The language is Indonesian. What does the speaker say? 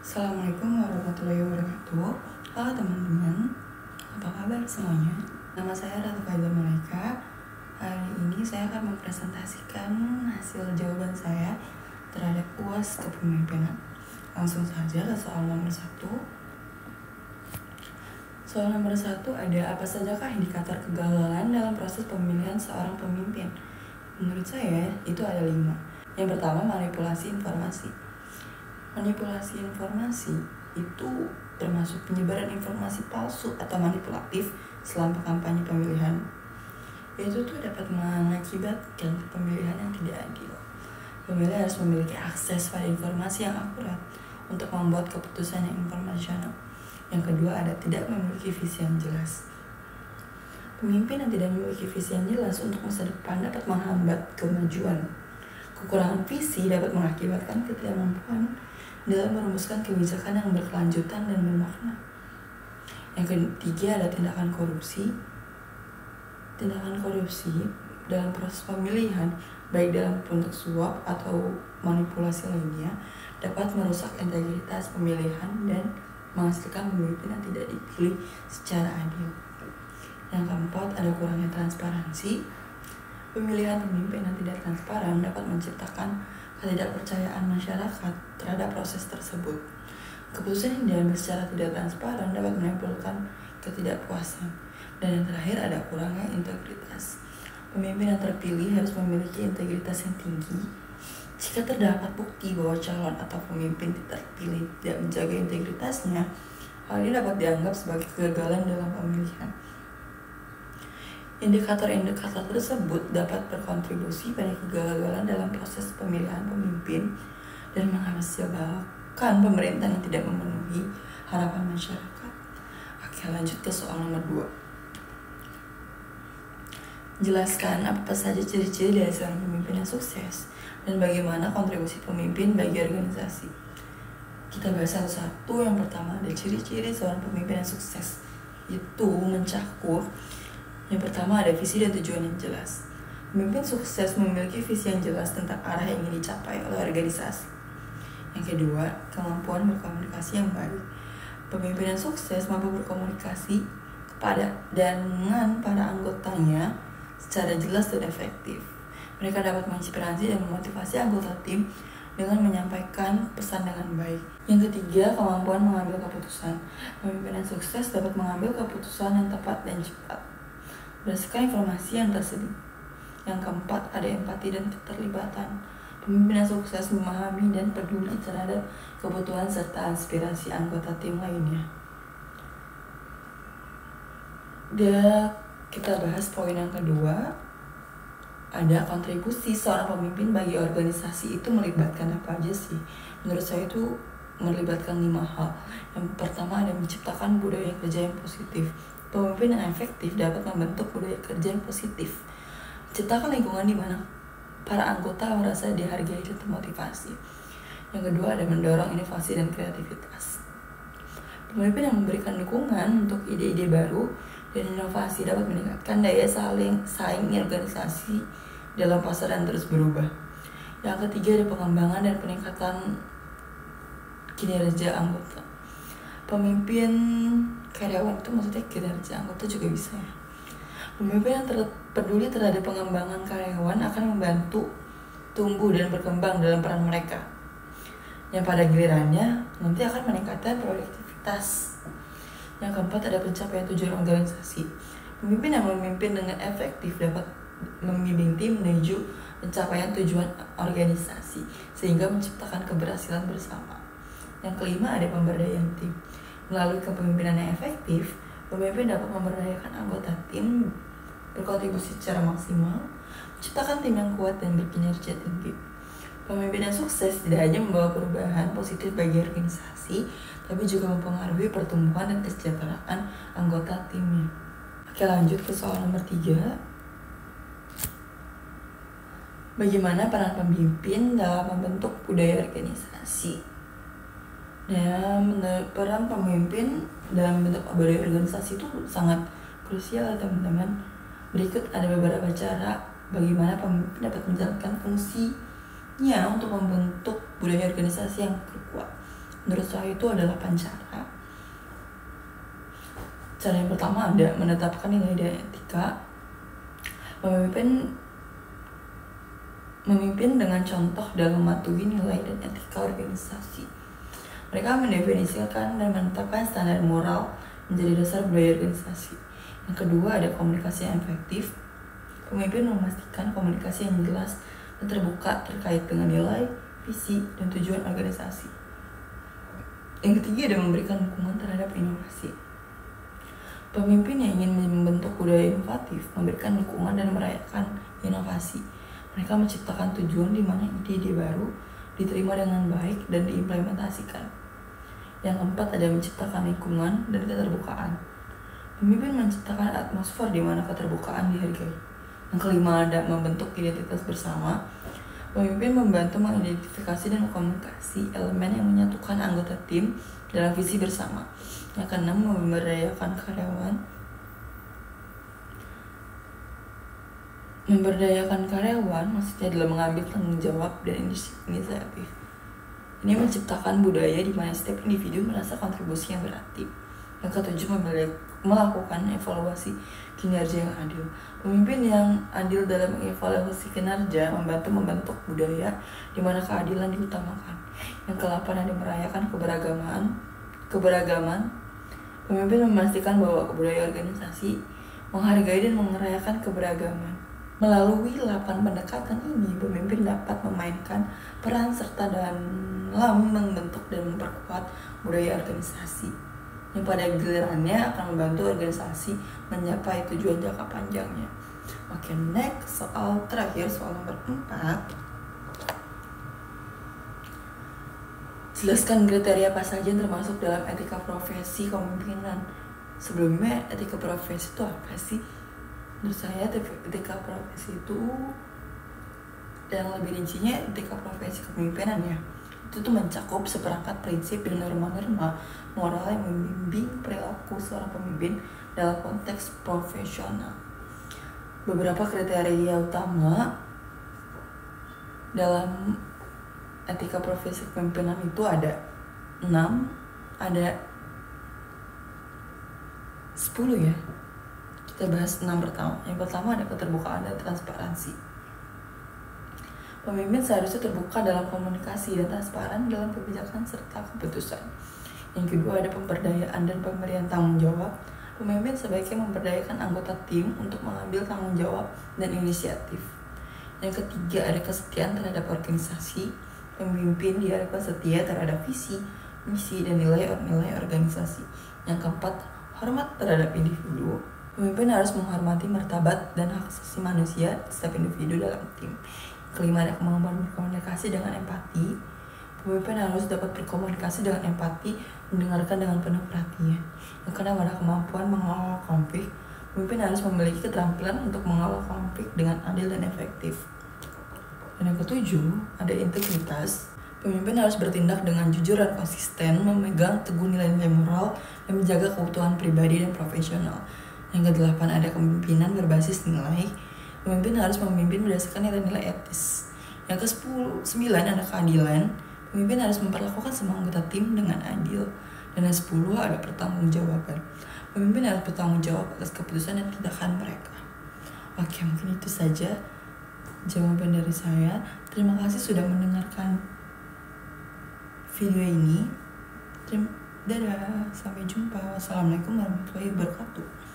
Assalamualaikum warahmatullahi wabarakatuh. Halo teman-teman, apa kabar semuanya? Nama saya Ratu Faiza Malaika. Hari ini saya akan mempresentasikan hasil jawaban saya terhadap UAS Kepemimpinan. Langsung saja ke soal nomor 1. Soal nomor 1 ada apa sajakah indikator kegagalan dalam proses pemilihan seorang pemimpin? Menurut saya itu ada 5. Yang pertama, manipulasi informasi. Manipulasi informasi itu termasuk penyebaran informasi palsu atau manipulatif selama kampanye pemilihan. Itu tuh dapat mengakibatkan pemilihan yang tidak adil. Pemilih harus memiliki akses pada informasi yang akurat untuk membuat keputusan yang informasional. Yang kedua, ada tidak memiliki visi yang jelas. Pemimpin yang tidak memiliki visi yang jelas untuk masa depan dapat menghambat kemajuan. Kekurangan visi dapat mengakibatkan ketidakmampuan dalam merumuskan kebijakan yang berkelanjutan dan bermakna. Yang ketiga, ada tindakan korupsi. Tindakan korupsi dalam proses pemilihan, baik dalam bentuk suap atau manipulasi lainnya, dapat merusak integritas pemilihan dan menghasilkan pemimpin yang tidak dipilih secara adil. Yang keempat, ada kurangnya transparansi. Pemilihan pemimpin yang tidak transparan dapat menciptakan ketidakpercayaan masyarakat terhadap proses tersebut. Keputusan yang diambil secara tidak transparan dapat menimbulkan ketidakpuasan. Dan yang terakhir, ada kurangnya integritas. Pemimpin yang terpilih harus memiliki integritas yang tinggi. Jika terdapat bukti bahwa calon atau pemimpin terpilih tidak menjaga integritasnya, hal ini dapat dianggap sebagai kegagalan dalam pemilihan. Indikator-indikator tersebut dapat berkontribusi pada kegagalan dalam proses pemilihan pemimpin dan menghasilkan pemerintah yang tidak memenuhi harapan masyarakat. Oke, lanjut ke soal nomor 2. Jelaskan apa saja ciri-ciri dari seorang pemimpin yang sukses dan bagaimana kontribusi pemimpin bagi organisasi. Kita bahas satu-satu. Yang pertama, ada ciri-ciri seorang pemimpin yang sukses. Itu mencakup yang pertama, ada visi dan tujuan yang jelas. Pemimpin sukses memiliki visi yang jelas tentang arah yang ingin dicapai oleh organisasi. Yang kedua, kemampuan berkomunikasi yang baik. Pemimpin yang sukses mampu berkomunikasi dengan para anggotanya secara jelas dan efektif. Mereka dapat menginspirasi dan memotivasi anggota tim dengan menyampaikan pesan dengan baik. Yang ketiga, kemampuan mengambil keputusan. Pemimpin yang sukses dapat mengambil keputusan yang tepat dan cepat berdasarkan informasi yang tersedia. Yang keempat, ada empati dan keterlibatan. Pemimpin yang sukses memahami dan peduli terhadap kebutuhan serta aspirasi anggota tim lainnya. Dan kita bahas poin yang kedua, ada kontribusi seorang pemimpin bagi organisasi. Itu melibatkan apa aja sih? Menurut saya itu melibatkan 5 hal. Yang pertama, ada menciptakan budaya kerja yang positif. Pemimpin yang efektif dapat membentuk budaya kerja yang positif, menciptakan lingkungan di mana para anggota merasa dihargai dan termotivasi. Yang kedua, ada mendorong inovasi dan kreativitas. Pemimpin yang memberikan dukungan untuk ide-ide baru dan inovasi dapat meningkatkan daya saing organisasi dalam pasar yang terus berubah. Yang ketiga, ada pengembangan dan peningkatan kinerja anggota. Pemimpin karyawan itu maksudnya kinerja anggota juga bisa ya. Pemimpin yang peduli terhadap pengembangan karyawan akan membantu tumbuh dan berkembang dalam peran mereka, yang pada gilirannya nanti akan meningkatkan produktivitas. Yang keempat, ada pencapaian tujuan organisasi. Pemimpin yang memimpin dengan efektif dapat membimbing tim menuju pencapaian tujuan organisasi sehingga menciptakan keberhasilan bersama. Yang kelima, ada pemberdayaan tim. Melalui kepemimpinan yang efektif, pemimpin dapat memberdayakan anggota tim berkontribusi secara maksimal, menciptakan tim yang kuat dan berkinerja tinggi. Pemimpin yang sukses tidak hanya membawa perubahan positif bagi organisasi, tapi juga mempengaruhi pertumbuhan dan kesejahteraan anggota timnya. Oke, lanjut ke soal nomor 3. Bagaimana peran pemimpin dalam membentuk budaya organisasi? Peran pemimpin dalam bentuk budaya organisasi itu sangat krusial, teman-teman. Berikut ada beberapa cara bagaimana pemimpin dapat menjalankan fungsinya untuk membentuk budaya organisasi yang kuat. Menurut saya itu ada 8 cara. Cara yang pertama ada menetapkan nilai dan etika. Memimpin dengan contoh dalam mematuhi nilai dan etika organisasi. Mereka mendefinisikan dan menetapkan standar moral menjadi dasar budaya organisasi. Yang kedua ada komunikasi yang efektif. Pemimpin memastikan komunikasi yang jelas dan terbuka terkait dengan nilai, visi, dan tujuan organisasi. Yang ketiga ada memberikan dukungan terhadap inovasi. Pemimpin yang ingin membentuk budaya inovatif memberikan dukungan dan merayakan inovasi. Mereka menciptakan tujuan di mana ide-ide baru diterima dengan baik dan diimplementasikan. Yang keempat ada menciptakan lingkungan dan keterbukaan. Pemimpin menciptakan atmosfer di mana keterbukaan dihargai. Yang kelima ada membentuk identitas bersama. Pemimpin membantu mengidentifikasi dan mengkomunikasi elemen yang menyatukan anggota tim dalam visi bersama. Yang keenam memberdayakan karyawan. Memberdayakan karyawan maksudnya adalah mengambil tanggung jawab dan inisiatif. Ini menciptakan budaya di mana setiap individu merasa kontribusi yang berarti. Yang ketujuh melakukan evaluasi kinerja yang adil. Pemimpin yang adil dalam evaluasi kinerja membentuk budaya di mana keadilan diutamakan. Yang ke-8 ada merayakan keberagaman. Pemimpin memastikan bahwa budaya organisasi menghargai dan merayakan keberagaman. Melalui 8 pendekatan ini, pemimpin dapat memainkan peran serta dalam membentuk dan memperkuat budaya organisasi, yang pada gilirannya akan membantu organisasi mencapai tujuan jangka panjangnya. Oke, next, soal terakhir, soal nomor 4. Jelaskan kriteria apa saja yang termasuk dalam etika profesi kepemimpinan. Sebelumnya, etika profesi itu apa sih? Menurut saya, etika profesi itu yang lebih rincinya etika profesi kepemimpinan ya. Itu tuh mencakup seperangkat prinsip dan norma-norma moral yang membimbing perilaku seorang pemimpin dalam konteks profesional. Beberapa kriteria utama dalam etika profesi kepemimpinan itu ada 6, ada 10 ya. Kita bahas 6 pertama. Yang pertama ada keterbukaan dan transparansi. Pemimpin seharusnya terbuka dalam komunikasi dan transparan dalam kebijakan serta keputusan. Yang kedua ada pemberdayaan dan pemberian tanggung jawab. Pemimpin sebaiknya memberdayakan anggota tim untuk mengambil tanggung jawab dan inisiatif. Yang ketiga ada kesetiaan terhadap organisasi. Pemimpin diharapkan setia terhadap visi, misi, dan nilai-nilai organisasi. Yang keempat, hormat terhadap individu. Pemimpin harus menghormati martabat dan hak asasi manusia setiap individu dalam tim. Kelima ada kemampuan berkomunikasi dengan empati. Pemimpin harus dapat berkomunikasi dengan empati, mendengarkan dengan penuh perhatian. Yang keenam ada kemampuan mengelola konflik. Pemimpin harus memiliki keterampilan untuk mengelola konflik dengan adil dan efektif. Dan yang ketujuh, ada integritas. Pemimpin harus bertindak dengan jujur dan konsisten, memegang teguh nilai-nilai moral, dan menjaga kebutuhan pribadi dan profesional. Yang kedelapan, ada kepemimpinan berbasis nilai. Pemimpin harus memimpin berdasarkan nilai-nilai etis. Yang ke-9 ada keadilan. Pemimpin harus memperlakukan semua anggota tim dengan adil. Dan yang 10 ada pertanggungjawaban. Pemimpin harus bertanggung jawab atas keputusan dan tindakan mereka. Oke, mungkin itu saja jawaban dari saya. Terima kasih sudah mendengarkan video ini. Dadah, sampai jumpa. Wassalamualaikum warahmatullahi wabarakatuh.